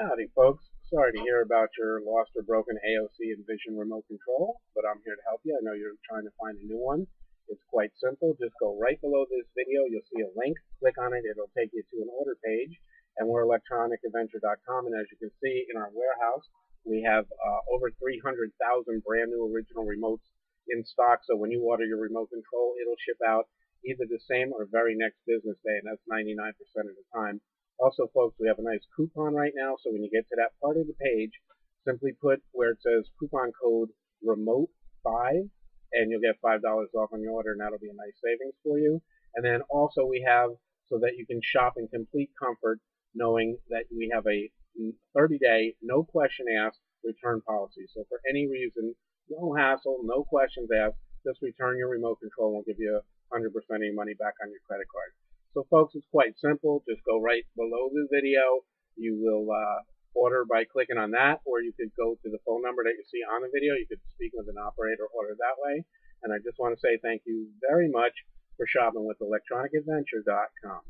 Howdy, folks. Sorry to hear about your lost or broken AOC and Vision remote control, but I'm here to help you. I know you're trying to find a new one. It's quite simple. Just go right below this video. You'll see a link. Click on it. It'll take you to an order page. And we're electronicadventure.com. And as you can see in our warehouse, we have over 300,000 brand new original remotes in stock. So when you order your remote control, it'll ship out either the same or very next business day, and that's 99% of the time. Also, folks, we have a nice coupon right now, so when you get to that part of the page, simply put where it says coupon code REMOTE5, and you'll get $5 off on your order, and that'll be a nice savings for you. And then also we have, so that you can shop in complete comfort, knowing that we have a 30-day, no question asked return policy. So for any reason, no hassle, no questions asked, just return your remote control, and we'll give you 100% of your money back on your credit card. So folks, it's quite simple. Just go right below the video. You will order by clicking on that, or you could go to the phone number that you see on the video. You could speak with an operator, order that way. And I just want to say thank you very much for shopping with electronicadventure.com.